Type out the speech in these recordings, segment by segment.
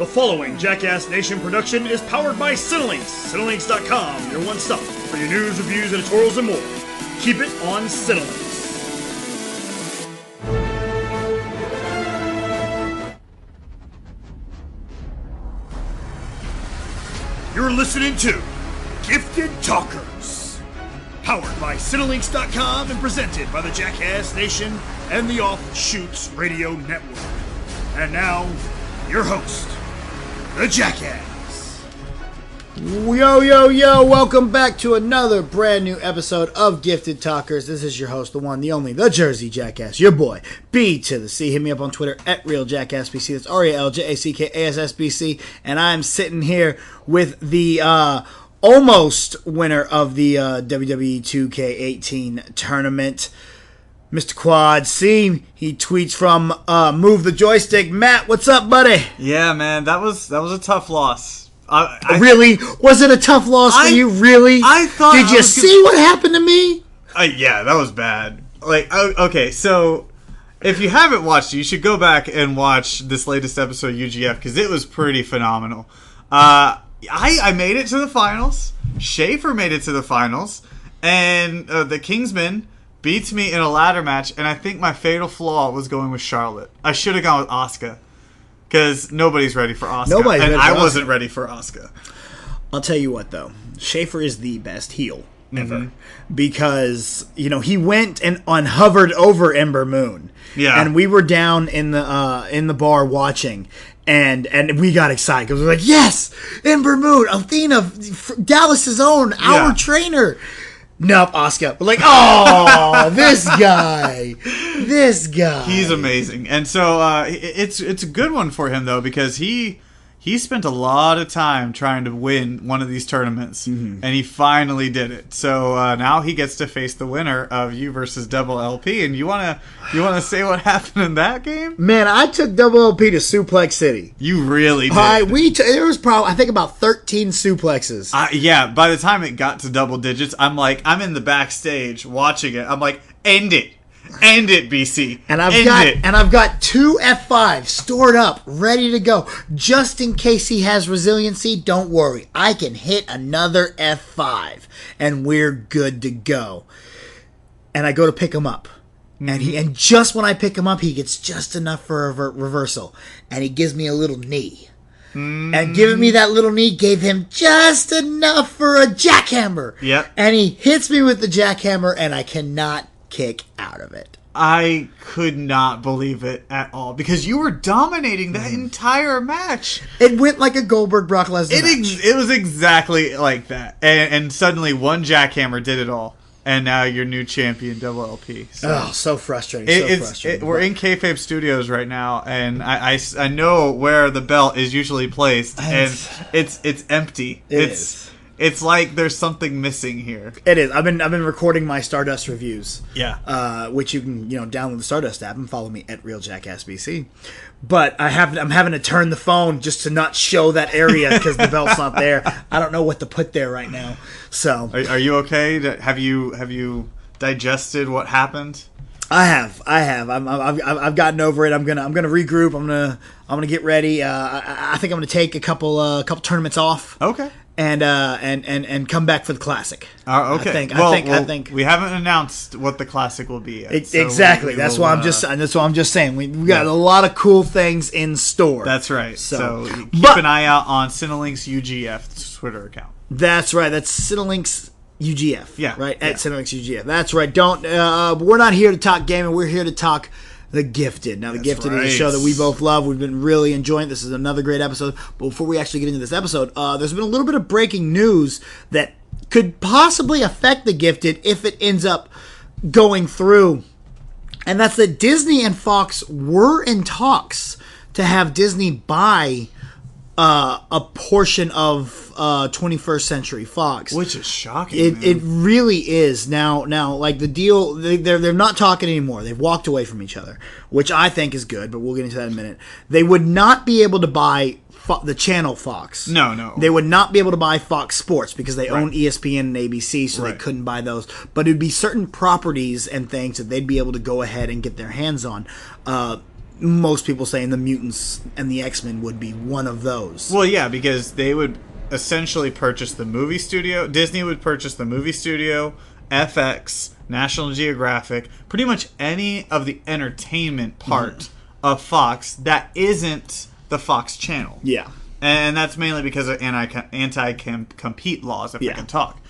The following Jackass Nation production is powered by Cinelinx. Cinelinx.com, your one stop for your news, reviews, editorials, and more. Keep it on Cinelinx. You're listening to Gifted Talkers, powered by Cinelinx.com and presented by the Jackass Nation and the Offshoots Radio Network. And now, your host, the Jackass. Yo, welcome back to another brand new episode of Gifted Talkers. This is your host, the one, the only, the Jersey Jackass, your boy, B to the C. Hit me up on Twitter at RealJackassBC. That's RealJackassBC. And I'm sitting here with the almost winner of the WWE 2K18 tournament, Mr. Quad C. He tweets from Move the Joystick. Matt, what's up, buddy? Yeah, man, that was a tough loss. Really? Was it a tough loss for you? Really? I thought. Did you see what happened to me? Yeah, that was bad. Okay, so if you haven't watched it, you should go back and watch this latest episode of UGF because it was pretty phenomenal. I made it to the finals. Schaefer made it to the finals, and the Kingsman beats me in a ladder match, and I think my fatal flaw was going with Charlotte. I should have gone with Asuka, because nobody's ready for Asuka, and I wasn't ready for Asuka. I'll tell you what, though. Schaefer is the best heel ever, because, you know, he went and hovered over Ember Moon, and we were down in the bar watching, and we got excited, because we were like, yes, Ember Moon, Athena, Dallas's own, our trainer. Nope, Asuka. We're like, oh, this guy. He's amazing. And so it's a good one for him, though, because he spent a lot of time trying to win one of these tournaments, and he finally did it. So now he gets to face the winner of you versus Double LP. And you wanna say what happened in that game? Man, I took Double LP to Suplex City. You really did. There was probably, I think, about 13 suplexes. Yeah, by the time it got to double digits, I'm in the backstage watching it. I'm like, end it, BC. And I've got two F5s stored up, ready to go. Just in case he has resiliency, don't worry. I can hit another F5 and we're good to go. And I go to pick him up. And just when I pick him up, he gets just enough for a reversal. And he gives me a little knee. And giving me that little knee gave him just enough for a jackhammer. Yep. And he hits me with the jackhammer, and I cannot kick out of it. I could not believe it at all, because you were dominating that entire match. It went like a Goldberg Brock Lesnar match. It was exactly like that. And suddenly one jackhammer did it all. And now you're new champion, Double LP. So frustrating. We're in Kayfabe Studios right now, and I know where the belt is usually placed, and it's empty. It's like there's something missing here. It is. I've been recording my Stardust reviews. Yeah. Which you can download the Stardust app and follow me at RealJackassBC. But I'm having to turn the phone just to not show that area because the belt's not there. I don't know what to put there right now. So are you okay? Have you digested what happened? I have. I've gotten over it. I'm gonna regroup. I'm gonna get ready. I think I'm gonna take a couple tournaments off. Okay. And come back for the classic. Okay. I think we haven't announced what the classic will be yet. Exactly. That's what I'm just saying. We got a lot of cool things in store. That's right. So keep an eye out on Cinelinx UGF Twitter account. That's right. That's Cinelinx UGF. Yeah. Right. At Cinelinx UGF. That's right. We're not here to talk gaming. We're here to talk The Gifted. Now, The Gifted is a show that we both love. We've been really enjoying it. This is another great episode. But before we actually get into this episode, there's been a little bit of breaking news that could possibly affect The Gifted if it ends up going through. And that's that Disney and Fox were in talks to have Disney buy a portion of 21st Century Fox, which is shocking. It really is. Now, like the deal, they're not talking anymore. They've walked away from each other, which I think is good. But we'll get into that in a minute. They would not be able to buy the channel Fox. No. They would not be able to buy Fox Sports because they own ESPN and ABC, so they couldn't buy those. But it would be certain properties and things that they'd be able to go ahead and get their hands on. most people saying the mutants and the X-Men would be one of those. Well, yeah, because they would essentially purchase the movie studio. Disney would purchase the movie studio, FX, National Geographic, pretty much any of the entertainment part of Fox that isn't the Fox channel. Yeah. And that's mainly because of anti-compete laws, if I can talk.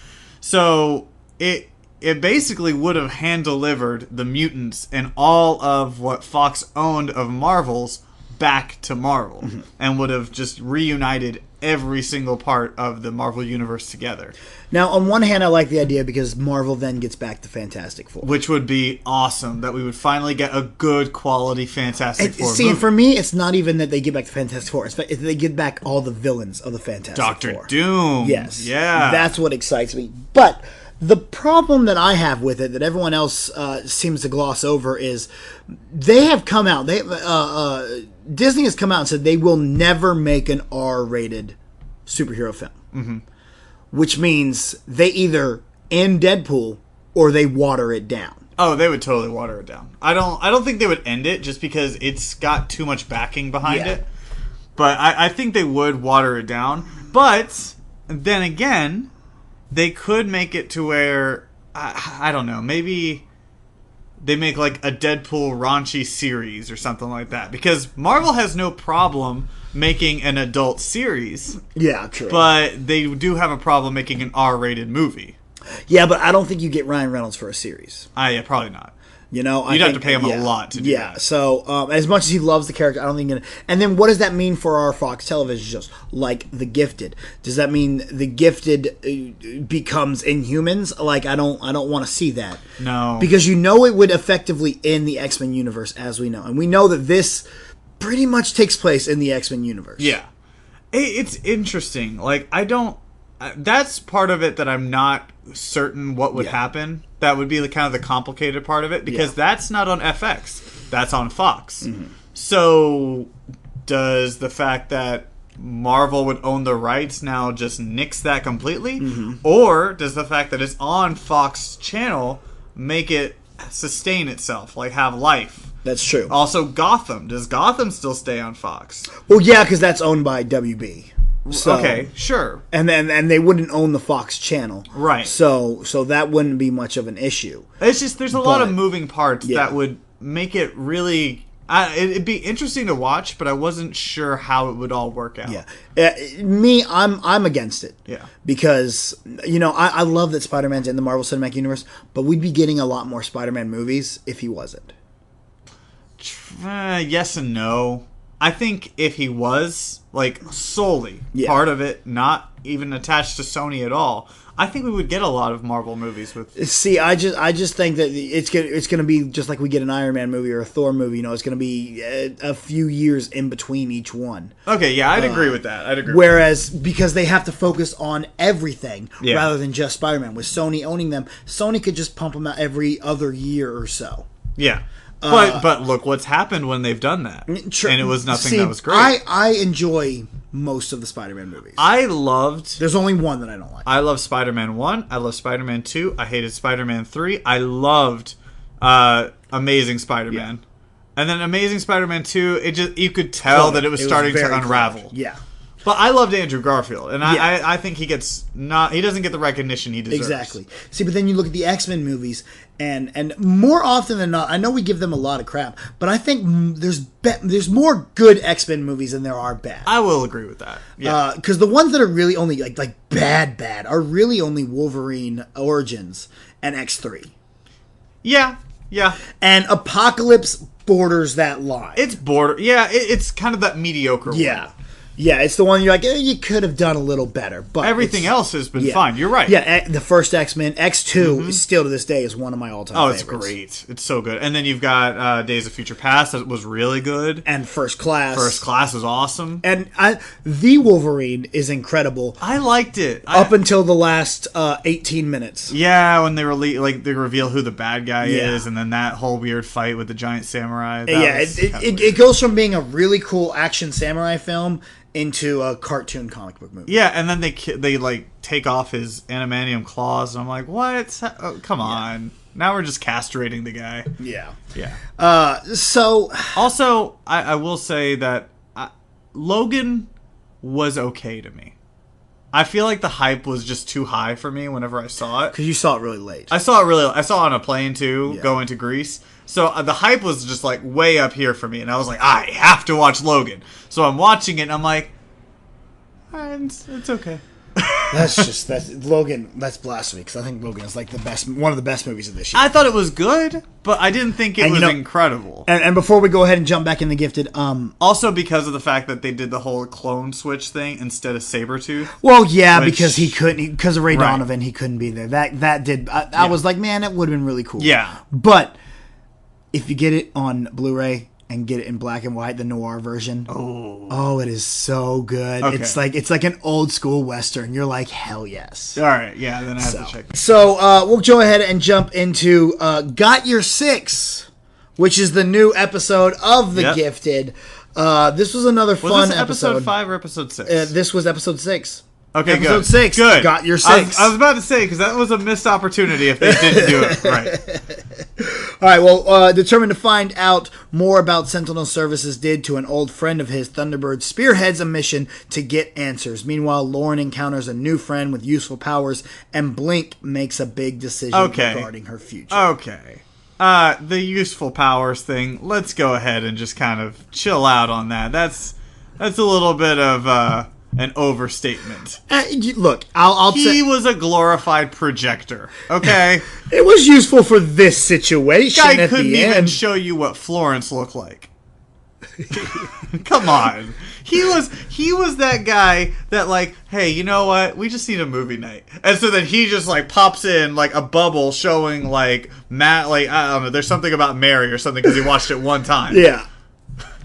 So it basically would have hand-delivered the mutants and all of what Fox owned of Marvel's back to Marvel, and would have just reunited every single part of the Marvel universe together. Now, on one hand, I like the idea because Marvel then gets back to Fantastic Four. Which would be awesome, that we would finally get a good quality Fantastic Four see, movie. for me, it's not even that they get back to Fantastic Four. It's they get back all the villains of the Fantastic Four. Dr. Doom. Yes. Yeah. That's what excites me. But the problem that I have with it, that everyone else seems to gloss over, is they have come out. Disney has come out and said they will never make an R-rated superhero film, which means they either end Deadpool or they water it down. Oh, they would totally water it down. I don't think they would end it just because it's got too much backing behind it. But I think they would water it down. But then again, they could make it to where I don't know, maybe they make like a Deadpool raunchy series or something like that, because Marvel has no problem making an adult series. Yeah, true. But they do have a problem making an R-rated movie. Yeah, but I don't think you get Ryan Reynolds for a series. Yeah, probably not. You know, you'd have to pay him a lot to do that. So as much as he loves the character, I don't think. And then what does that mean for our Fox television shows, like The Gifted? Does that mean The Gifted becomes Inhumans? Like, I don't want to see that. No, because you know it would effectively end the X-Men universe as we know, and we know that this pretty much takes place in the X-Men universe. Yeah, it's interesting. Like, I don't. That's part of it that I'm not certain what would happen. That would be the kind of the complicated part of it, because that's not on FX. That's on Fox. So does the fact that Marvel would own the rights now just nix that completely? Or does the fact that it's on Fox channel make it sustain itself, like have life? That's true. Also, Gotham. Does Gotham still stay on Fox? Well, yeah, because that's owned by WB. So, okay, sure. And they wouldn't own the Fox channel. Right. So that wouldn't be much of an issue. It's just there's a lot of moving parts that would make it really... it'd be interesting to watch, but I wasn't sure how it would all work out. Yeah. I'm against it. Yeah. Because, you know, I love that Spider-Man's in the Marvel Cinematic Universe, but we'd be getting a lot more Spider-Man movies if he wasn't. Yes and no. I think if he was, like, solely part of it, not even attached to Sony at all, I think we would get a lot of Marvel movies with. See, I just think that it's gonna be just like we get an Iron Man movie or a Thor movie. You know, it's gonna be a few years in between each one. Okay, yeah, I'd agree with that. Whereas because they have to focus on everything rather than just Spider-Man. With Sony owning them, Sony could just pump them out every other year or so. Yeah. But look what's happened when they've done that. And it was nothing that was great. I enjoy most of the Spider-Man movies. There's only one that I don't like. I love Spider-Man 1. I love Spider-Man 2. I hated Spider-Man 3. I loved Amazing Spider-Man. Yeah. And then Amazing Spider-Man 2, you could tell that it was starting to unravel. Yeah. But I loved Andrew Garfield, and I think he doesn't get the recognition he deserves. Exactly. See, but then you look at the X-Men movies, and more often than not, I know we give them a lot of crap, but I think there's more good X-Men movies than there are bad. I will agree with that. Yeah. Because the ones that are really only like bad are really only Wolverine Origins and X3. Yeah. Yeah. And Apocalypse borders that line. It's it's kind of that mediocre one. Yeah, it's the one you're like, you could have done a little better. But everything else has been fine. You're right. Yeah, the first X-Men, X2, is still to this day is one of my all-time favorites. Oh, it's great. It's so good. And then you've got Days of Future Past that was really good. And First Class. First Class was awesome. And the Wolverine is incredible. I liked it. Up until the last 18 minutes. Yeah, when they they reveal who the bad guy is, and then that whole weird fight with the giant samurai. It goes from being a really cool action samurai film into a cartoon comic book movie. Yeah, and then they like take off his adamantium claws, and I'm like, what? Oh, come on. Now we're just castrating the guy. Yeah. Yeah. So Also, I will say that Logan was okay to me. I feel like the hype was just too high for me whenever I saw it. Because you saw it really late. I saw it on a plane too, going to Greece. So the hype was just like way up here for me, and I was like, I have to watch Logan. So I'm watching it, and I'm like, it's okay. That's Logan. That's blasphemy, because I think Logan is like one of the best movies of this year. I thought it was good, but I didn't think it was incredible. And before we go ahead and jump back in the Gifted, also because of the fact that they did the whole clone switch thing instead of Sabretooth. Well, yeah, because he couldn't, because of Ray Donovan, he couldn't be there. That did. I was like, man, that would have been really cool. Yeah, but if you get it on Blu-ray and get it in black and white, the noir version. Oh, it is so good. Okay. It's like an old school Western. You're like, hell yes. All right, yeah, then I have to check. So we'll go ahead and jump into Got Your Six, which is the new episode of The Gifted. This was another fun this episode. Episode 5 or episode 6? This was episode 6. Okay, episode 6. Good. Got Your Six. I was about to say, because that was a missed opportunity if they didn't do it right. All right, well, determined to find out more about Sentinel Services did to an old friend of his, Thunderbird spearheads a mission to get answers. Meanwhile, Lauren encounters a new friend with useful powers, and Blink makes a big decision regarding her future. Okay. The useful powers thing, let's go ahead and just kind of chill out on that. That's a little bit of an overstatement. Look, I'll say he was a glorified projector. Okay, it was useful for this situation. Guy couldn't even show you what Florence looked like. Come on, he was that guy that like, hey, you know what? We just need a movie night, and so then he just like pops in like a bubble showing like Matt, like I don't know, there's something about Mary or something because he watched it one time. Yeah.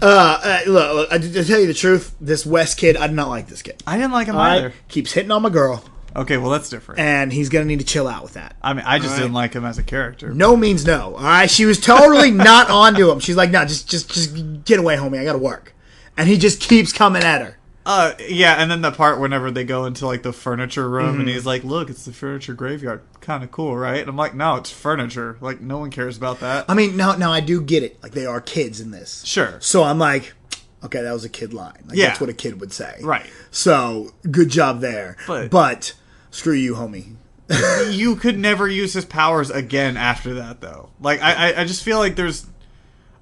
Look, to tell you the truth, this West kid, I did not like this kid. I didn't like him either. Keeps hitting on my girl. Okay, well, that's different. And he's going to need to chill out with that. I mean, I just didn't like him as a character. No means no, all right? She was totally not onto him. She's like, no, just get away, homie. I got to work. And he just keeps coming at her. Yeah, and then the part whenever they go into, like, the furniture room, and he's like, look, it's the furniture graveyard. Kind of cool, right? And I'm like, no, it's furniture. Like, no one cares about that. I mean, no, I do get it. Like, they are kids in this. Sure. So I'm like, okay, that was a kid line. Like, that's what a kid would say. Right. So, good job there. But screw you, homie. You could never use his powers again after that, though. Like, I just feel like there's...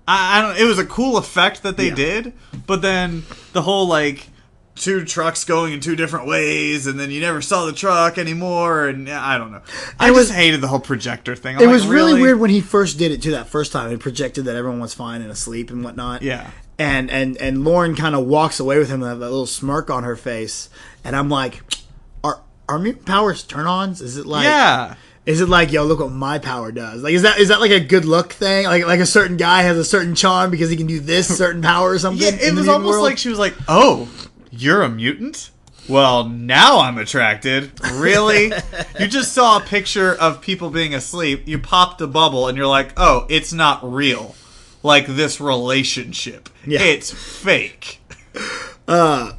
I don't... It was a cool effect that they did, but then the whole, like... two trucks going in two different ways, and then you never saw the truck anymore, and I don't know. I just hated the whole projector thing. It was really weird when he first did it, too, that first time. He projected that everyone was fine and asleep and whatnot. Yeah. And Lauren kind of walks away with him with that little smirk on her face, and I'm like, are mutant powers turn-ons? Is it like... Yeah. Is it like, yo, look what my power does? Like, is that like a good look thing? Like a certain guy has a certain charm because he can do this certain power or something? Yeah, it was almost like she was like, oh... You're a mutant? Well, now I'm attracted. Really? You just saw a picture of people being asleep. You popped a bubble and you're like, oh, it's not real. Like this relationship. Yeah. It's fake. So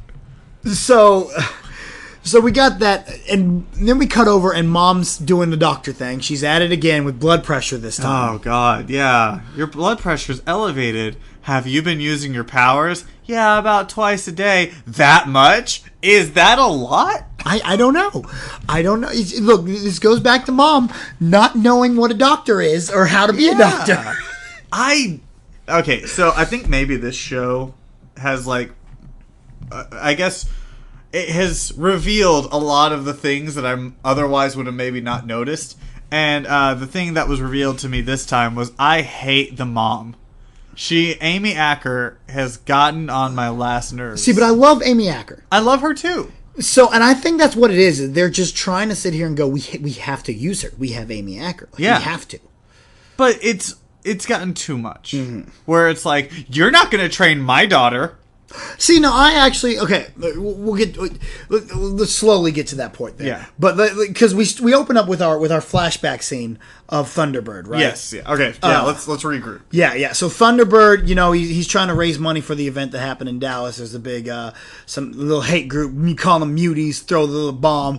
we got that, and then we cut over, and Mom's doing the doctor thing. She's at it again with blood pressure this time. Oh, God, yeah. Your blood pressure's elevated. Have you been using your powers? Yeah, about twice a day. That much? Is that a lot? I don't know. I don't know. Look, this goes back to Mom not knowing what a doctor is or how to be a doctor. Okay, so I think maybe this show has, like, I guess... it has revealed a lot of the things that I otherwise would have maybe not noticed. And the thing that was revealed to me this time was I hate the mom. Amy Acker, has gotten on my last nerves. See, but I love Amy Acker. I love her too. So, and I think that's what it is. They're just trying to sit here and go, we have to use her. We have Amy Acker. Like, we have to. But it's gotten too much. Mm-hmm. Where it's like, you're not going to train my daughter. See, no, I actually let's slowly get to that point there. Yeah, but because we open up with our flashback scene of Thunderbird, right? Yes. Yeah. Okay. Yeah. Let's regroup. Yeah. So Thunderbird, he's trying to raise money for the event that happened in Dallas. There's a big some little hate group. You call them muties. Throw the little bomb.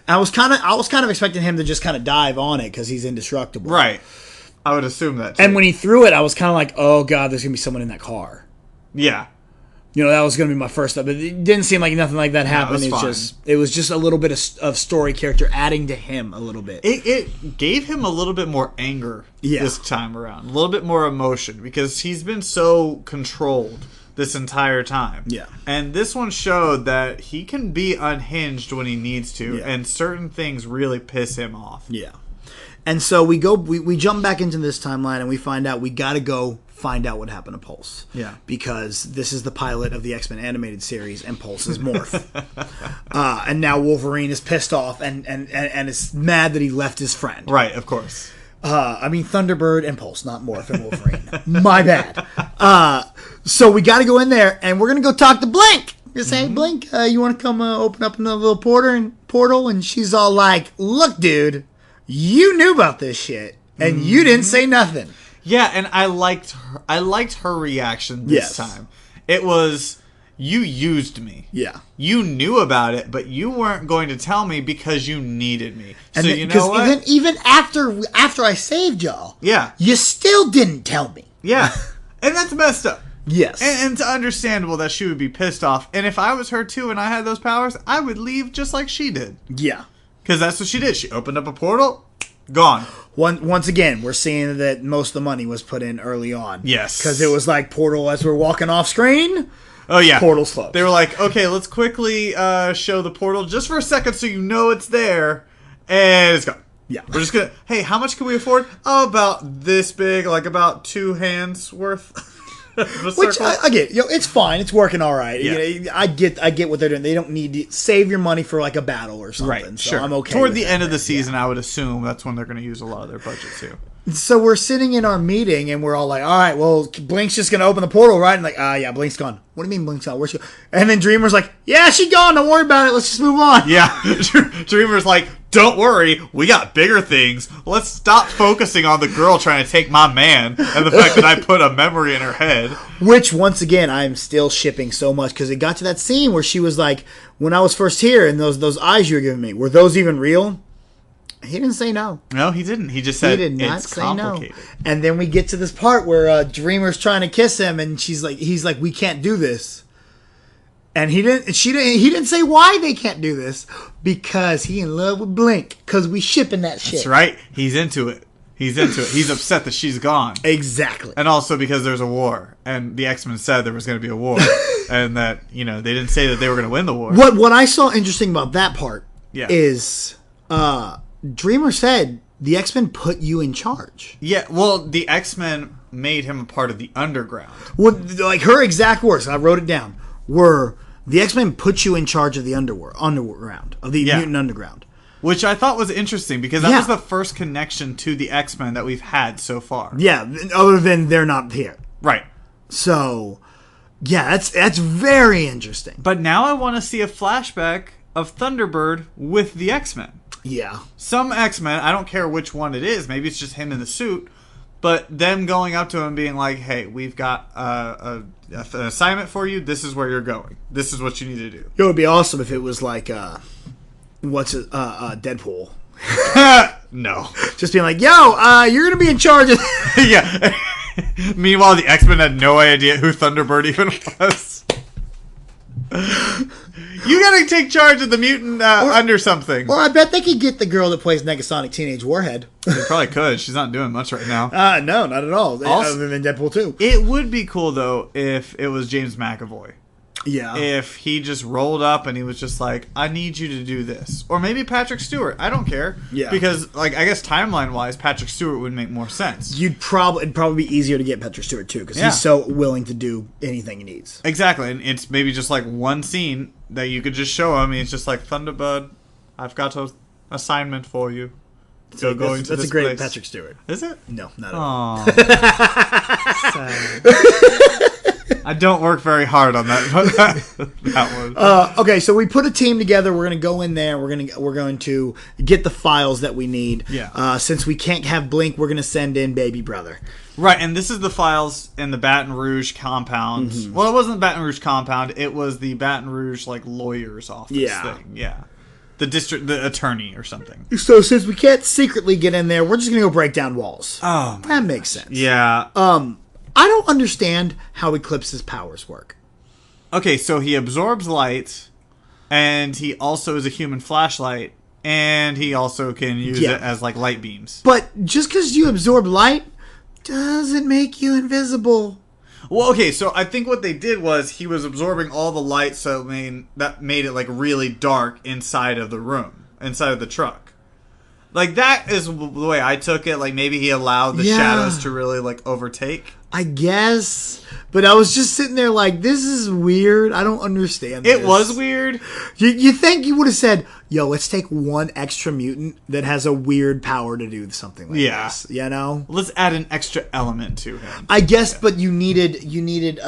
And I was kind of expecting him to just kind of dive on it because he's indestructible. Right. I would assume that too. And when he threw it, I was kind of like, oh god, there's gonna be someone in that car. Yeah. That was going to be my first step. But it didn't seem like nothing like that happened. It was just a little bit of story character adding to him a little bit. It gave him a little bit more anger this time around. A little bit more emotion because he's been so controlled this entire time. Yeah. And this one showed that he can be unhinged when he needs to, and certain things really piss him off. Yeah. And so we jump back into this timeline and we find out we got to go find out what happened to Pulse. Yeah. Because this is the pilot of the X-Men animated series and Pulse is Morph. And now Wolverine is pissed off and is mad that he left his friend. Right, of course. I mean Thunderbird and Pulse, not Morph and Wolverine. My bad. So we got to go in there and we're going to go talk to Blink. We're going to say, hey, Blink, you want to come open up another little portal? And she's all like, look, dude, you knew about this shit and you didn't say nothing. Yeah, and I liked her reaction this time. It was, you used me. Yeah. You knew about it, but you weren't going to tell me because you needed me. And so then, you know what? Even after I saved y'all, you still didn't tell me. Yeah. And that's messed up. Yes. And it's understandable that she would be pissed off. And if I was her too and I had those powers, I would leave just like she did. Yeah. Because that's what she did. She opened up a portal, gone. Once again, we're seeing that most of the money was put in early on. Yes. Because it was like portal as we're walking off screen. Oh, yeah. Portal's closed. They were like, okay, let's quickly show the portal just for a second so you know it's there. And it's gone. Yeah. We're just going to, hey, how much can we afford? Oh, about this big, like about 2 hands worth. Which I get, it's fine. It's working all right. Yeah. I get what they're doing. They don't need to save your money for like a battle or something. Right, so sure. I'm okay. Toward the end of the season, I would assume that's when they're going to use a lot of their budget too. So we're sitting in our meeting and we're all like, all right, well, Blink's just going to open the portal, right? And like, yeah, Blink's gone. What do you mean Blink's gone? Where's she? And then Dreamer's like, yeah, she's gone. Don't worry about it. Let's just move on. Yeah. Dreamer's like, don't worry. We got bigger things. Let's stop focusing on the girl trying to take my man and the fact that I put a memory in her head. Which, once again, I'm still shipping so much because it got to that scene where she was like, when I was first here and those eyes you were giving me, were those even real? He didn't say no. No, he didn't. He just said he did not it's say complicated. No. And then we get to this part where Dreamer's trying to kiss him, and he's like, we can't do this. And he didn't say why they can't do this because he in love with Blink because we shipping that shit. That's right. He's into it. He's upset that she's gone. Exactly. And also because there's a war, and the X-Men said there was going to be a war, and that they didn't say that they were going to win the war. What I saw interesting about that part is. Dreamer said the X-Men put you in charge. Yeah, well, the X-Men made him a part of the underground. Well, like her exact words, I wrote it down, were the X-Men put you in charge of the underground, of the mutant underground. Which I thought was interesting because that was the first connection to the X-Men that we've had so far. Yeah, other than they're not here. Right. So, yeah, that's very interesting. But now I want to see a flashback of Thunderbird with the X-Men. Yeah. Some X-Men, I don't care which one it is, maybe it's just him in the suit, but them going up to him being like, hey, we've got an assignment for you, this is where you're going. This is what you need to do. It would be awesome if it was like, Deadpool. No. Just being like, yo, you're going to be in charge of... Yeah. Meanwhile, the X-Men had no idea who Thunderbird even was. You gotta take charge of the mutant under something. Or I bet they could get the girl that plays Negasonic Teenage Warhead. They probably could. She's not doing much right now. No, not at all. Also, other than Deadpool 2. It would be cool, though, if it was James McAvoy. Yeah. If he just rolled up and he was just like, I need you to do this. Or maybe Patrick Stewart. I don't care. Yeah. Because, I guess timeline-wise, Patrick Stewart would make more sense. It'd probably be easier to get Patrick Stewart, too, because he's so willing to do anything he needs. Exactly. And it's maybe just like one scene that you could just show him. And it's just like, Thunderbird, I've got an assignment for you. That's a great place. Patrick Stewart. Is it? No, not at all. I don't work very hard on that one. Okay, so we put a team together. We're gonna go in there. We're going to get the files that we need. Yeah. Since we can't have Blink, we're gonna send in Baby Brother. Right, and this is the files in the Baton Rouge compound. Mm-hmm. Well, it wasn't the Baton Rouge compound. It was the Baton Rouge lawyer's office thing. Yeah. The attorney or something. So since we can't secretly get in there, we're just gonna go break down walls. Oh, that makes sense. Yeah. I don't understand how Eclipse's powers work. Okay, so he absorbs light, and he also is a human flashlight, and he also can use it as light beams. But just because you absorb light doesn't make you invisible. Well, okay, so I think what they did was he was absorbing all the light, so that made it really dark inside of the room, inside of the truck. That is the way I took it. Maybe he allowed the shadows to really overtake. I guess, but I was just sitting there this is weird. I don't understand this. It was weird. You think you would have said, yo, let's take one extra mutant that has a weird power to do something like this. You know? Let's add an extra element to him. I guess, but you needed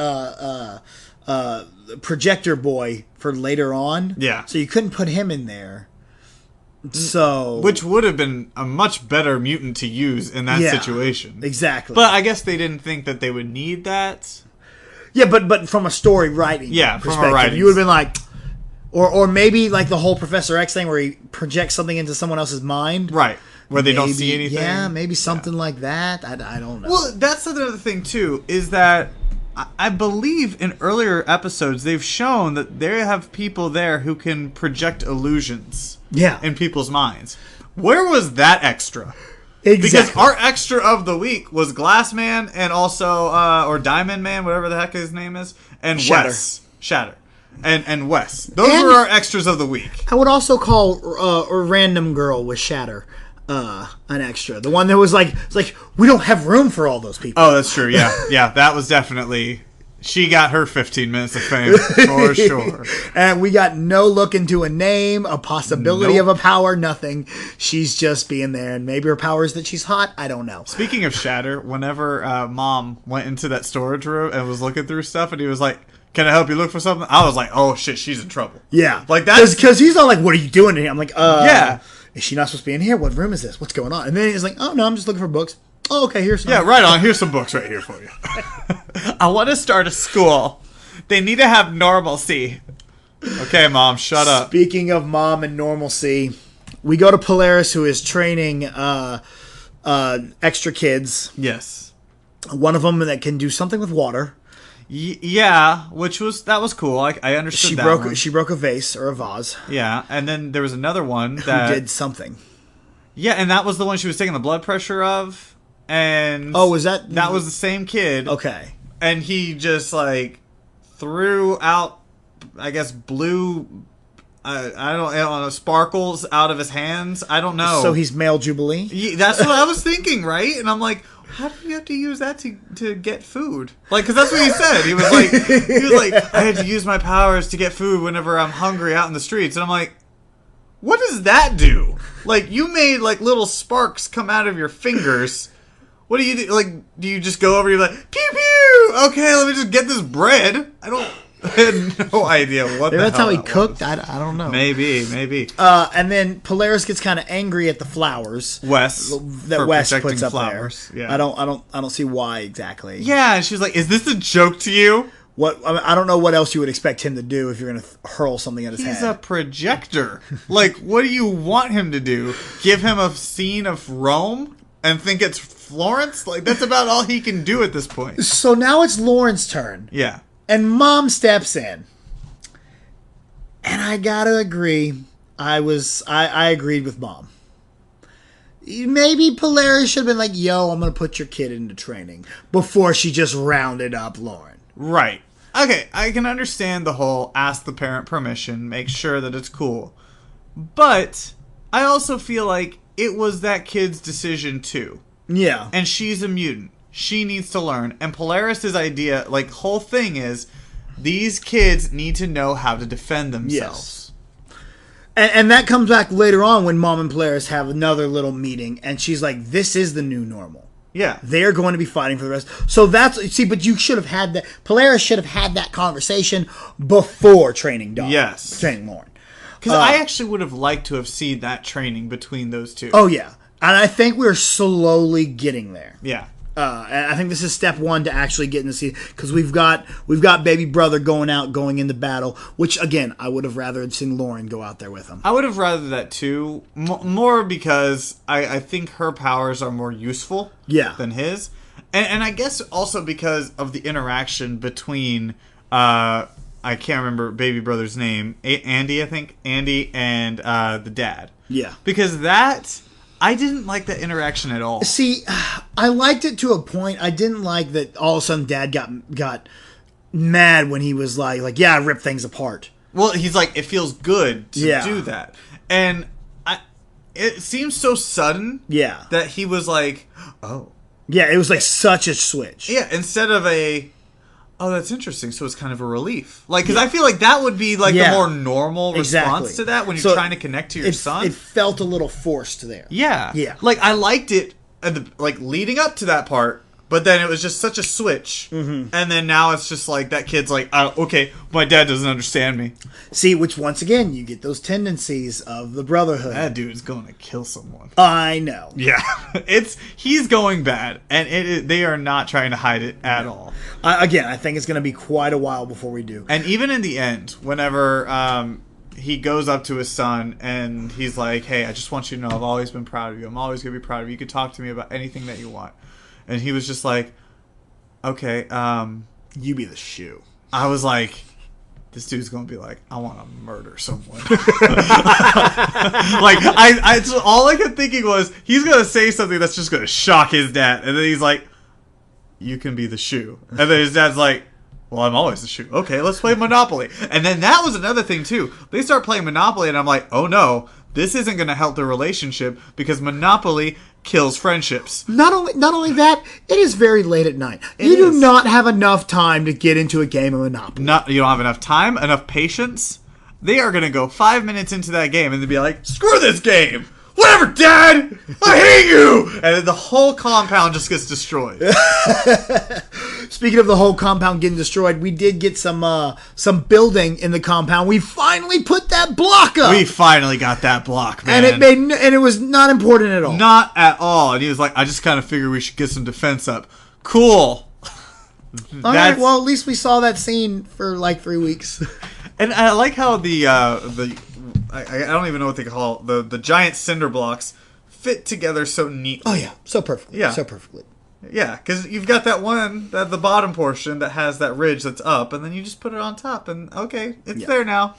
Projector Boy for later on. Yeah. So you couldn't put him in there. So, which would have been a much better mutant to use in that situation. Exactly. But I guess they didn't think that they would need that. Yeah, but from a story writing perspective, from a writing, you would have been or maybe the whole Professor X thing where he projects something into someone else's mind. Right. Where they don't see anything. Yeah, maybe something like that. I don't know. Well, that's another thing too, is that I believe in earlier episodes they've shown that they have people there who can project illusions. Yeah. In people's minds. Where was that extra? Exactly. Because our extra of the week was Glass Man and also, or Diamond Man, whatever the heck his name is, and Shatter. Wes. Shatter. And Wes. Those were our extras of the week. I would also call a random girl with Shatter an extra. The one that was we don't have room for all those people. Oh, that's true. Yeah. Yeah, that was definitely... She got her 15 minutes of fame, for sure. And we got no look into a name, a possibility of a power, nothing. She's just being there. And maybe her power is that she's hot. I don't know. Speaking of Shatter, whenever Mom went into that storage room and was looking through stuff, and he was like, can I help you look for something? I was like, oh, shit, she's in trouble. Yeah. That's... Because he's all what are you doing here? I'm like, yeah. Is she not supposed to be in here? What room is this? What's going on? And then he's like, oh, no, I'm just looking for books. Oh, okay, here's some. Yeah, right on. Here's some books right here for you. I want to start a school. They need to have normalcy. Okay, Mom, shut up. Speaking of Mom and normalcy, we go to Polaris, who is training extra kids. Yes. One of them that can do something with water. Yeah, that was cool. I understood that. She broke a vase or a vase. Yeah, and then there was another one that who did something. Yeah, and that was the one she was taking the blood pressure of. And was that was the same kid? Okay. And he just threw out, I guess, blue. I don't know, sparkles out of his hands. I don't know. So he's male Jubilee. Yeah, that's what I was thinking, right? And I'm like, how do you have to use that to get food? Because that's what he said. He was like, I had to use my powers to get food whenever I'm hungry out in the streets. And I'm like, what does that do? You made little sparks come out of your fingers. What do you do? Do you just go over? You're like, pew pew. Okay, let me just get this bread. I had no idea what. Maybe that's how he cooked. I don't know. Maybe. And then Polaris gets kind of angry at the flowers. Wes puts up flowers. there. Yeah. I don't see why exactly. Yeah, and she was like, "Is this a joke to you?" I don't know what else you would expect him to do if you're going to hurl something at his head. He's a projector. What do you want him to do? Give him a scene of Rome and think it's Florence? That's about all he can do at this point. So now it's Lauren's turn. Yeah. And Mom steps in. And I gotta agree. I agreed with Mom. Maybe Polaris should have been yo, I'm going to put your kid into training before she just rounded up Lauren. Right. Okay, I can understand the whole ask the parent permission, make sure that it's cool. But I also feel like it was that kid's decision too. Yeah. And she's a mutant. She needs to learn. And Polaris' idea, whole thing is, these kids need to know how to defend themselves. Yes. And that comes back later on when Mom and Polaris have another little meeting, and she's like, this is the new normal. Yeah. They're going to be fighting for the rest. So but you should have had that. Polaris should have had that conversation before training Dawn. Yes. Training Lauren. Because I actually would have liked to have seen that training between those two. Oh, yeah. And I think we're slowly getting there. Yeah. And I think this is step one to actually getting to see, because we've got baby brother going into battle, which again I would have rather seen Lauren go out there with him. I would have rather that too, more because I think her powers are more useful than his, and I guess also because of the interaction between I can't remember baby brother's name, Andy, I think Andy and the dad. Yeah, because that. I didn't like that interaction at all. See, I liked it to a point. I didn't like that all of a sudden Dad got mad when he was like, yeah, I rip things apart. Well, he's like, it feels good to do that. And it seems so sudden that he was like, oh. Yeah, it was like such a switch. Yeah, instead of oh, that's interesting. So it's kind of a relief. Like, because I feel like that would be like the more normal response to that when you're trying to connect to your son. It felt a little forced there. Yeah. Yeah. Like, I liked it, like, leading up to that part, but then it was just such a switch. Mm-hmm. And then now it's just like, that kid's like, okay, my dad doesn't understand me. See, which once again, you get those tendencies of the Brotherhood. That dude's going to kill someone. I know. Yeah. He's going bad, and they are not trying to hide it at all. Again, I think it's going to be quite a while before we do. And even in the end, whenever he goes up to his son, and he's like, hey, I just want you to know I've always been proud of you. I'm always going to be proud of you. You can talk to me about anything that you want. And he was just like, okay, you be the shoe. I was like, this dude's gonna be like, I want to murder someone. Like, all I kept thinking was, he's gonna say something that's just gonna shock his dad, and then he's like, you can be the shoe, and then his dad's like, well, I'm always the shoe. Okay, let's play Monopoly. And then that was another thing too. They start playing Monopoly, and I'm like, oh no, this isn't gonna help the relationship, because Monopoly kills friendships. Not only that, it is very late at night. You do not have enough time to get into a game of Monopoly. You don't have enough time, enough patience. They are going to go 5 minutes into that game and then be like, screw this game! Whatever, Dad! I hate you! And then the whole compound just gets destroyed. Speaking of the whole compound getting destroyed, we did get some building in the compound. We finally put that block up. We finally got that block, man. And it was not important at all. Not at all. And he was like, I just kind of figured we should get some defense up. Cool. All right, well, at least we saw that scene for like 3 weeks. And I like how I don't even know what they call it. The giant cinder blocks fit together so neatly. Oh, yeah. So perfectly. Yeah. So perfectly. Yeah, because you've got that one, the bottom portion that has that ridge that's up, and then you just put it on top, and okay, it's there now.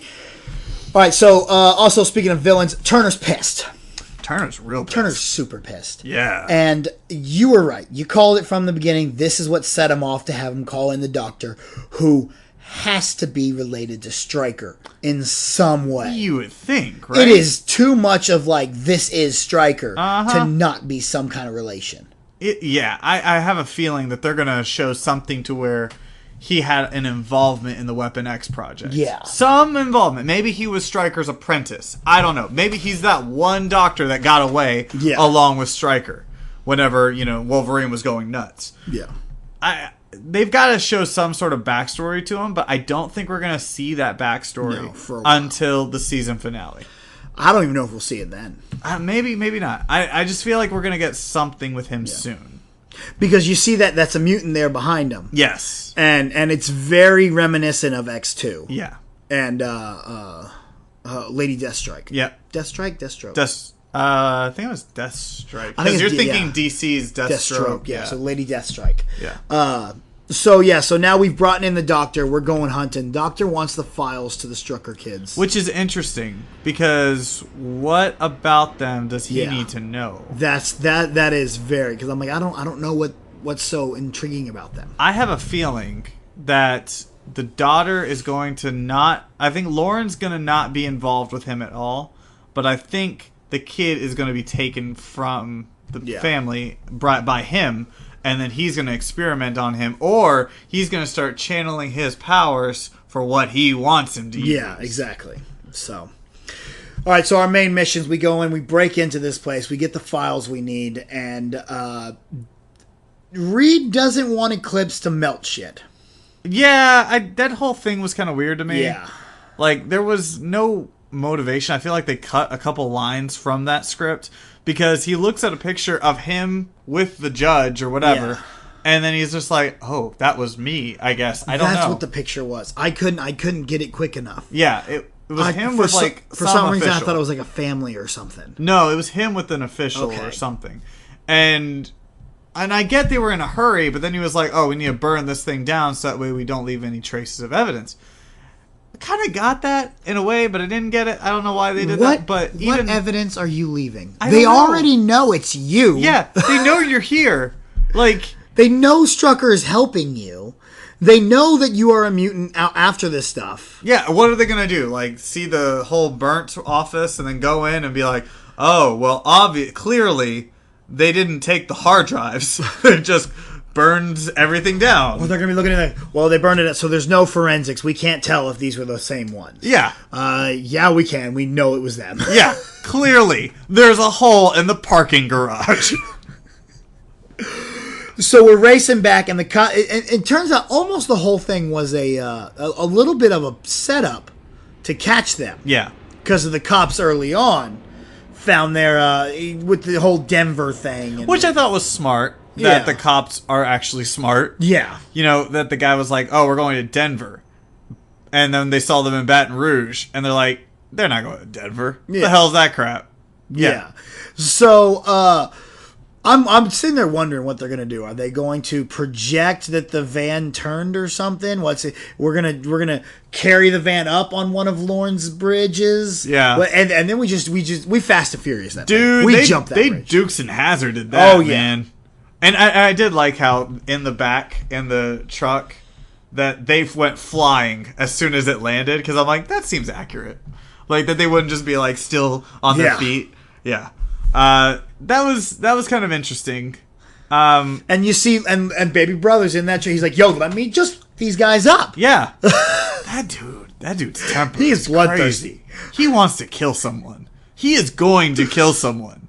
All right, so also speaking of villains, Turner's pissed. Turner's real pissed. Turner's super pissed. Yeah. And you were right. You called it from the beginning. This is what set him off to have him call in the doctor, who has to be related to Stryker in some way. You would think, right? It is too much of like, this is Stryker to not be some kind of relation. I have a feeling that they're going to show something to where he had an involvement in the Weapon X project. Yeah. Some involvement. Maybe he was Stryker's apprentice. I don't know. Maybe he's that one doctor that got away along with Stryker whenever, Wolverine was going nuts. Yeah. They've got to show some sort of backstory to him, but I don't think we're going to see that backstory until the season finale. I don't even know if we'll see it then. Maybe not. I just feel like we're going to get something with him soon. Because you see that's a mutant there behind him. Yes. And it's very reminiscent of X2. Yeah. And Lady Deathstrike. Yeah. Deathstroke? I think it was Deathstrike. Because you're thinking DC's Deathstroke. Yeah, so Lady Deathstrike. Yeah. So now we've brought in the doctor. We're going hunting. Doctor wants the files to the Strucker kids. Which is interesting, because what about them does he need to know? That is very, because I'm like, I don't know what's so intriguing about them. I have a feeling that the daughter is going to not, I think Lauren's going to not be involved with him at all, but I think the kid is going to be taken from the family by him, and then he's going to experiment on him, or he's going to start channeling his powers for what he wants him to use. Yeah, exactly. So, all right, so our main missions, we go in, we break into this place, we get the files we need, and Reed doesn't want Eclipse to melt shit. Yeah, that whole thing was kind of weird to me. Yeah. Like, there was no motivation. I feel like they cut a couple lines from that script because he looks at a picture of him with the judge or whatever, Yeah. and then he's just like, "Oh, that was me, I guess." I don't know. That's what the picture was. I couldn't get it quick enough. Yeah, it was him with for some reason official. I thought it was like a family or something. No, it was him with an official or something, and I get they were in a hurry, but then he was like, "Oh, we need to burn this thing down so that way we don't leave any traces of evidence." I kind of got that in a way, but I didn't get it. I don't know why they did that. But what evidence are you leaving? I They don't know. already know it's you. Yeah, they know you're here. Like, they know Strucker is helping you. They know that you are a mutant after this stuff. yeah, what are they gonna do? Like, see the whole burnt office and then go in and be like, "Oh, well, clearly they didn't take the hard drives. They just burned everything down." Well, they're going to be looking at it. Well, they burned it, so there's no forensics. We can't tell if these were the same ones. Yeah. Yeah, we can. We know it was them. Yeah, clearly. There's a hole in the parking garage. So we're racing back, and it turns out almost the whole thing was a little bit of a setup to catch them. Yeah. Because of the cops early on found their with the whole Denver thing. Which I thought was smart. That the cops are actually smart. Yeah. You know, that the guy was like, "Oh, we're going to Denver." And then they saw them in Baton Rouge, and they're like, "They're not going to Denver. Yeah. The hell's that crap?" Yeah. So, I'm sitting there wondering what they're gonna do. Are they going to project that the van turned or something? We're gonna carry the van up on one of Lorne's bridges. Yeah. And then we Fast and Furious that Dude, thing. We they jumped that they bridge. Dukes and Hazarded that, Oh, yeah. man. And I did like how in the back in the truck that they went flying as soon as it landed, because I'm like, that seems accurate. Like that they wouldn't just be like still on their feet. Yeah. That was kind of interesting. And you see, and Baby Brother's in that tree. He's like, "Yo, let me just these guys up." Yeah. that dude's temper. He is is bloodthirsty. crazy. He wants to kill someone. He is going to kill someone.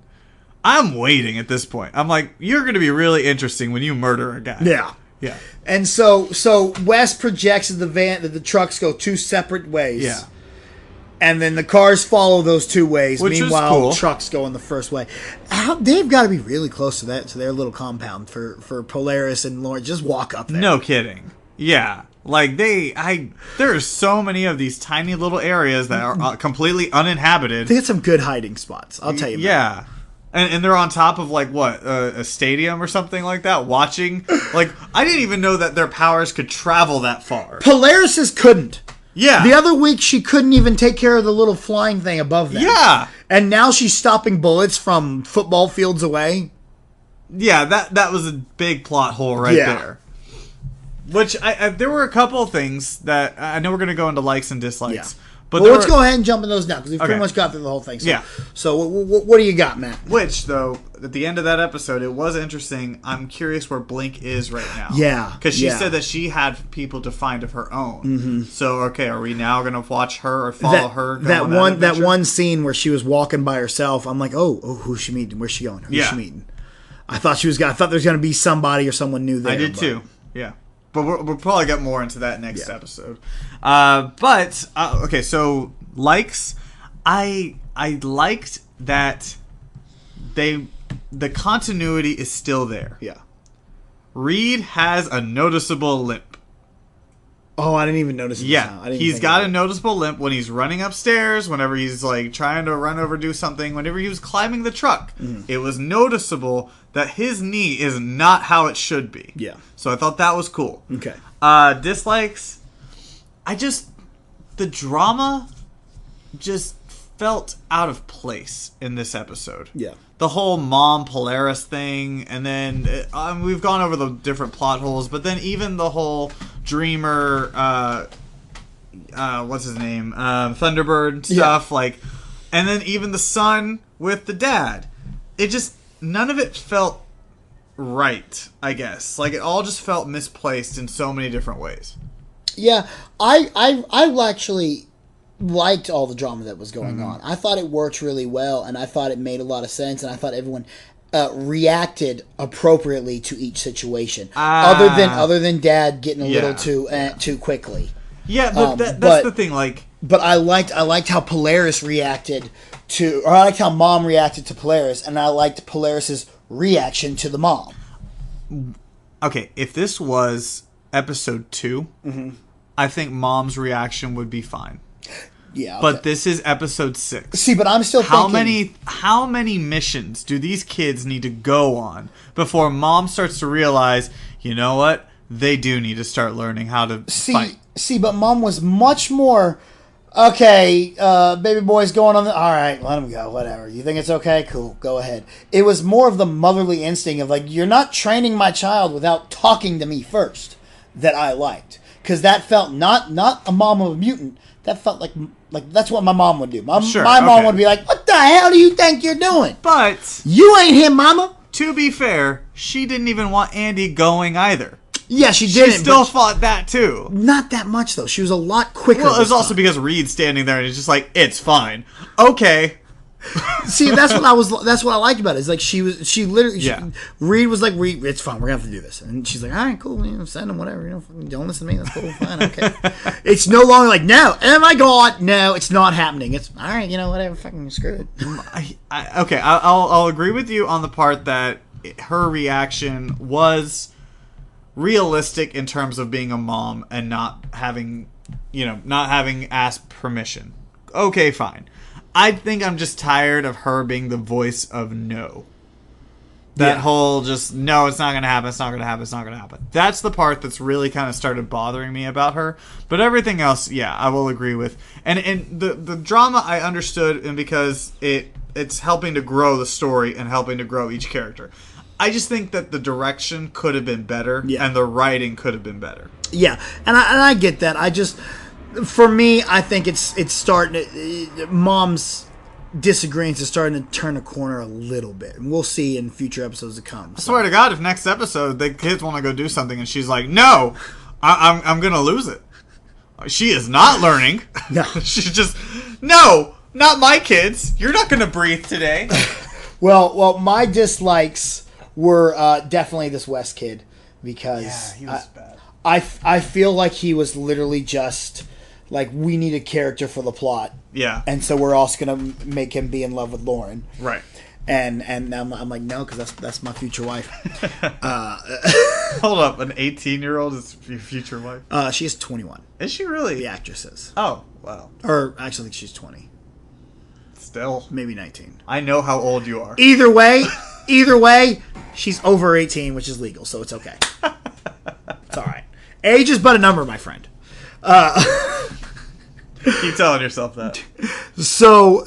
I'm waiting at this point. I'm like, you're going to be really interesting when you murder a guy. Yeah. Yeah. And so Wes projects that the trucks go two separate ways. Yeah. And then the cars follow those two ways. Which is Meanwhile, cool. trucks go in the first way. They've got to be really close to their little compound for Polaris and Lauren. Just walk up there. No kidding. Yeah. Like there are so many of these tiny little areas that are completely uninhabited. They get some good hiding spots. I'll tell you. Yeah. And they're on top of like what a stadium or something like that, watching. Like I didn't even know that their powers could travel that far. Polaris's couldn't. Yeah. The other week she couldn't even take care of the little flying thing above them. Yeah. And now she's stopping bullets from football fields away. Yeah, that was a big plot hole right there. Which there were a couple of things that I know we're going to go into likes and dislikes. Yeah. But well, let's go ahead and jump into those now because we've pretty Okay. much got through the whole thing. So, Yeah. So what do you got, Matt? Which, though, at the end of that episode, it was interesting. I'm curious where Blink is right now. Yeah. Because she yeah. said that she had people to find of her own. Mm-hmm. So, okay, are we now going to watch her or follow her? That one scene where she was walking by herself. I'm like, oh, who's she meeting? Where's she going? Who's she meeting? I thought there was going to be somebody or someone new there. I did too. Yeah. But we'll probably get more into that next episode. Okay, so likes. I liked that the continuity is still there. Yeah. Reed has a noticeable limp. Oh, I didn't even notice it. Yeah, he's got a noticeable limp when he's running upstairs, whenever he's like trying to run over, do something, whenever he was climbing the truck. Mm-hmm. It was noticeable that his knee is not how it should be. Yeah. So I thought that was cool. Okay. Dislikes. The drama just felt out of place in this episode. Yeah. The whole mom Polaris thing, and then we've gone over the different plot holes, but then even the whole Dreamer, what's his name, Thunderbird stuff, and then even the son with the dad. It just, none of it felt right, I guess. Like, it all just felt misplaced in so many different ways. Yeah, I actually liked all the drama that was going on. I thought it worked really well, and I thought it made a lot of sense, and I thought everyone reacted appropriately to each situation, other than Dad getting a little too quickly. Yeah, but that's the thing. Like, but I liked how Polaris reacted to, or I liked how Mom reacted to Polaris, and I liked Polaris's reaction to the mom. Okay, if this was episode 2, I think Mom's reaction would be fine. Yeah, okay. But this is episode 6. See, but I'm still thinking... How many missions do these kids need to go on before Mom starts to realize, you know what? They do need to start learning how to fight. See, but Mom was much more... Okay, baby boy's going on the... All right, let him go, whatever. You think it's okay? Cool, go ahead. It was more of the motherly instinct of, like, you're not training my child without talking to me first that I liked. Because that felt not a mom of a mutant. That felt like that's what my mom would do. My mom would be like, "What the hell do you think you're doing? But you ain't him, Mama." To be fair, she didn't even want Andy going either. Yeah, she didn't. She still fought that too. Not that much though. She was a lot quicker. Well, it was also because Reed's standing there and he's just like, "It's fine, okay." See, that's what I liked about it. It's like she literally Reed was like, it's fine, we're gonna have to do this, and she's like, all right, cool, send him, whatever, don't listen to me, that's cool, fine, okay. It's no longer like, no, oh my god, no, it's not happening. It's all right, whatever, fucking screw it. I'll agree with you on the part that her reaction was realistic in terms of being a mom and not having asked permission. Okay, fine. I think I'm just tired of her being the voice of no. That whole just, no, it's not going to happen, it's not going to happen, it's not going to happen. That's the part that's really kind of started bothering me about her. But everything else, I will agree with. And the drama I understood, and because it's helping to grow the story and helping to grow each character. I just think that the direction could have been better, and the writing could have been better. Yeah, and I get that. I just... For me, I think it's starting to... Mom's disagreements is starting to turn a corner a little bit. And we'll see in future episodes to come. I swear to God, if next episode the kids want to go do something and she's like, no, I'm going to lose it. She is not learning. No. She's just, no, not my kids. You're not going to breathe today. Well, my dislikes were definitely this West kid. Because he was bad. I feel like he was literally just... Like, we need a character for the plot. Yeah. And so we're also going to make him be in love with Lauren. Right. And I'm like, no, because that's my future wife. Hold up. An 18-year-old is your future wife? She is 21. Is she really? The actress is. Oh, wow. Or, actually, I think she's 20. Still. Maybe 19. I know how old you are. Either way, she's over 18, which is legal, so it's okay. It's all right. Age is but a number, my friend. Keep telling yourself that. So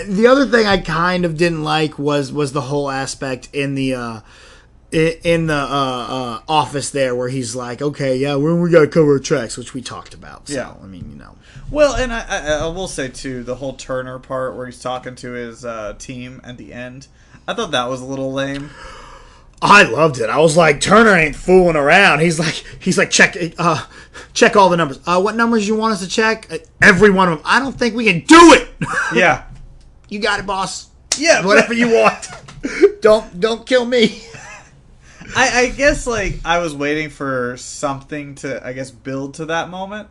the other thing I kind of didn't like was the whole aspect in the office there where he's like, okay, yeah, we got to cover our tracks, which we talked about. So, yeah. I mean, Well, and I will say too, the whole Turner part where he's talking to his team at the end, I thought that was a little lame. I loved it. I was like, Turner ain't fooling around. He's like, check all the numbers. What numbers you want us to check? Every one of them. I don't think we can do it. Yeah. You got it, boss. Yeah. Whatever you want. Don't kill me. I guess, like, I was waiting for something to, I guess, build to that moment.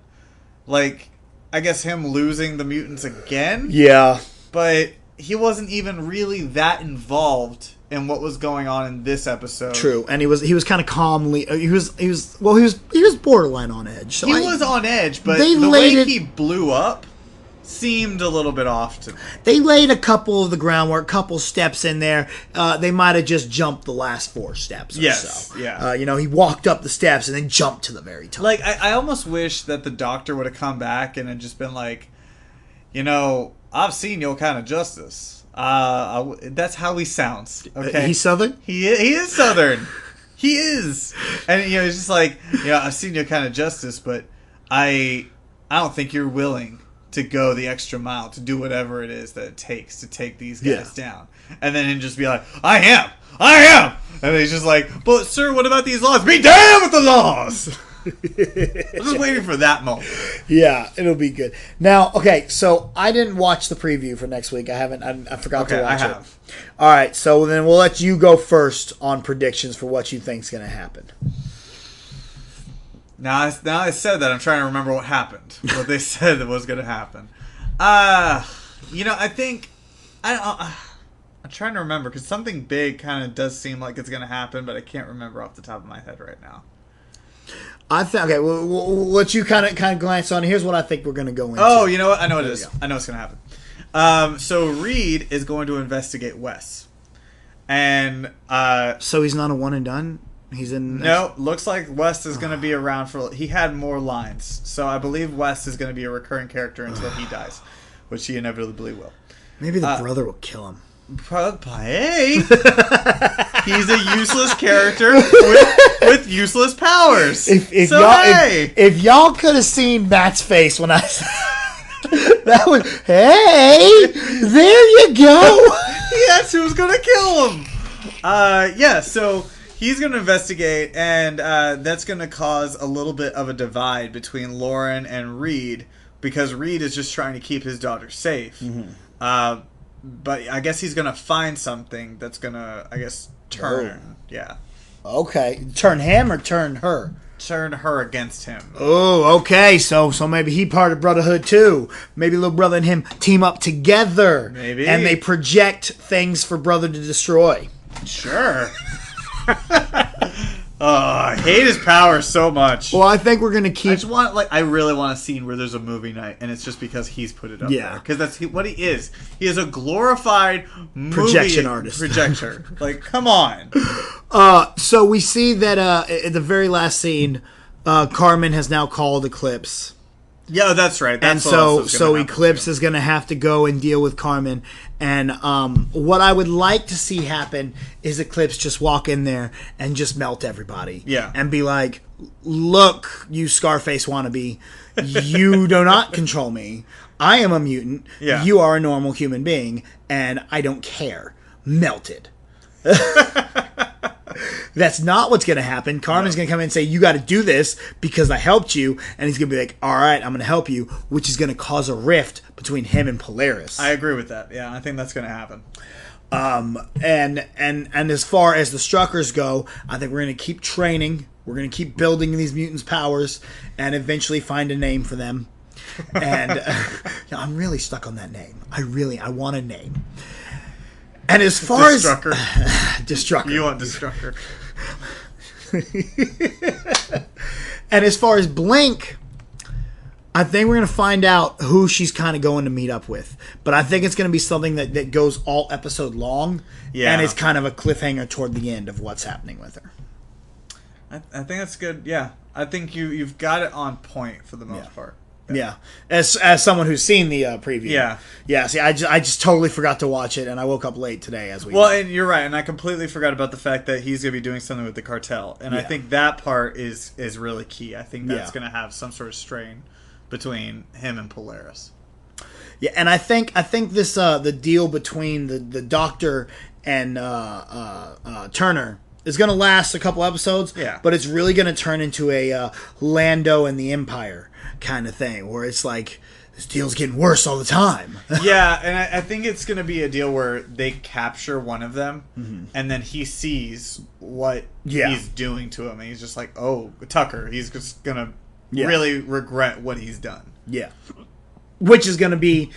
Like, I guess him losing the mutants again. Yeah. But he wasn't even really that involved in what was going on in this episode. True, and he was kind of calmly. He was borderline on edge. So he was on edge, but the way he blew up seemed a little bit off to me. They laid a couple of the groundwork, couple steps in there. They might have just jumped the last 4 steps. Or so. Yeah. He walked up the steps and then jumped to the very top. Like I almost wish that the doctor would have come back and had just been like, I've seen your kind of justice. That's how he sounds. Okay, he's Southern. He is Southern. He is, and he's just like, I've seen your kind of justice, but I don't think you're willing to go the extra mile to do whatever it is that it takes to take these guys down. And then him just be like, I am, and he's just like, but sir, what about these laws? Be damned with the laws. I'm just waiting for that moment. Yeah, it'll be good. Now, okay, so I didn't watch the preview for next week. I forgot to watch it. All right, so then we'll let you go first on predictions for what you think's going to happen. Now I said that, I'm trying to remember what happened. What they said that was going to happen. I think I'm trying to remember because something big kind of does seem like it's going to happen, but I can't remember off the top of my head right now. I think we'll let you kind of glance on. Here's what I think we're going to go into. Oh, you know what? I know what it is. I know what's going to happen. So Reed is going to investigate Wes, and so he's not a one and done. He's in. No, looks like Wes is going to be around for. He had more lines, so I believe Wes is going to be a recurring character until he dies, which he inevitably will. Maybe the brother will kill him. Hey, he's a useless character with useless powers. If y'all could have seen Matt's face when I said that was, hey, there you go. Yes, who's gonna kill him? Yeah. So he's gonna investigate, and that's gonna cause a little bit of a divide between Lauren and Reed because Reed is just trying to keep his daughter safe. Mm-hmm. But I guess he's going to find something that's going to, turn. Yeah. Okay. Turn him or turn her? Turn her against him. Oh, okay. So maybe he part of Brotherhood too. Maybe little brother and him team up together. Maybe. And they project things for brother to destroy. Sure. I hate his power so much. Well, I think we're gonna keep. I really want a scene where there's a movie night, and it's just because he's put it up there. Because that's what he is. He is a glorified projection artist, projector. Like, come on. So we see that at the very last scene, Carmen has now called Eclipse. Yeah, that's right. That's and so Eclipse is going to have to go and deal with Carmen. And what I would like to see happen is Eclipse just walk in there and just melt everybody. Yeah. And be like, look, you Scarface wannabe, you do not control me. I am a mutant. Yeah. You are a normal human being, and I don't care. Melted. That's not what's going to happen. Carmen's going to come in and say, you got to do this because I helped you. And he's going to be like, all right, I'm going to help you, which is going to cause a rift between him and Polaris. I agree with that. Yeah, I think that's going to happen. And as far as the Struckers go, I think we're going to keep training. We're going to keep building these mutants' powers and eventually find a name for them. And I'm really stuck on that name. I want a name. And as far as Destrucker, you want Destrucker. And as far as Blink, I think we're going to find out who she's kind of going to meet up with. But I think it's going to be something that goes all episode long. Yeah. And it's kind of a cliffhanger toward the end of what's happening with her. I think that's good. Yeah. I think you've got it on point for the most part. Yeah, as someone who's seen the preview. Yeah. See, I just totally forgot to watch it, and I woke up late today. And you're right, and I completely forgot about the fact that he's going to be doing something with the cartel, and I think that part is really key. I think that's going to have some sort of strain between him and Polaris. Yeah, and I think this the deal between the Doctor and Turner is going to last a couple episodes. Yeah, but it's really going to turn into a Lando and the Empire kind of thing, where it's like this deal's getting worse all the time. Yeah, and I think it's going to be a deal where they capture one of them, and then he sees what he's doing to him, and he's just like, oh, Tucker, he's just going to really regret what he's done. Yeah. Which is going to be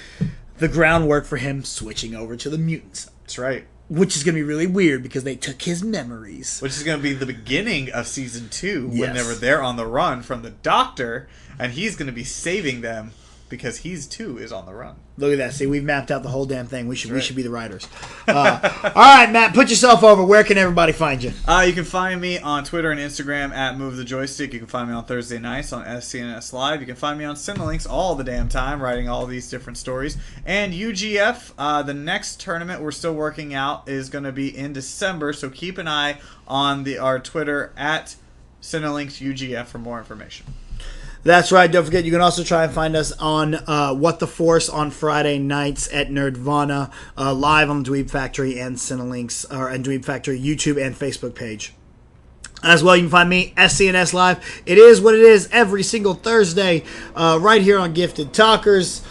the groundwork for him switching over to the mutants. That's right. Which is going to be really weird because they took his memories. Which is going to be the beginning of season 2 whenever they're on the run from the Doctor, and he's going to be saving them because he's too is on the run. Look at that. See, we've mapped out the whole damn thing. We should be the writers. All right, Matt, put yourself over. Where can everybody find you? You can find me on Twitter and Instagram at Move the Joystick. You can find me on Thursday nights on SCNS Live. You can find me on Cinelinks all the damn time, writing all these different stories. And UGF, the next tournament we're still working out is going to be in December, so keep an eye on our Twitter at Cinelinks UGF for more information. That's right. Don't forget, you can also try and find us on What the Force on Friday nights at Nerdvana, live on the Dweeb Factory and Cinelinks, and Dweeb Factory YouTube and Facebook page. As well, you can find me, SCNS Live. It is what it is every single Thursday, right here on Gifted Talkers.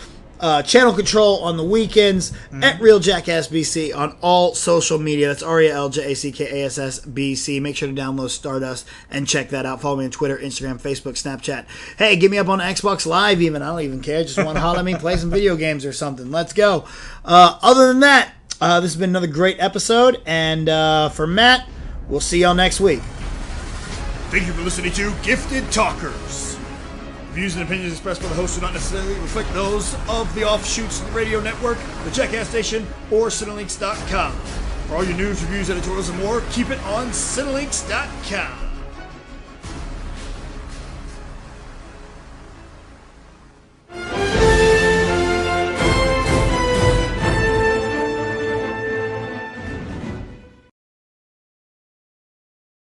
Channel control on the weekends, at Real Jackass BC on all social media. That's RealJackass BC. Make sure to download Stardust and check that out. Follow me on Twitter, Instagram, Facebook, Snapchat. Hey, get me up on Xbox Live even. I don't even care. Just want to holler at me, play some video games or something. Let's go. Other than that, this has been another great episode. And for Matt, we'll see y'all next week. Thank you for listening to Gifted Talkers. Views and opinions expressed by the host do not necessarily reflect those of the offshoots of the radio network, the Jackass Station, or Cinelinks.com. For all your news, reviews, editorials, and more, keep it on Cinelinks.com.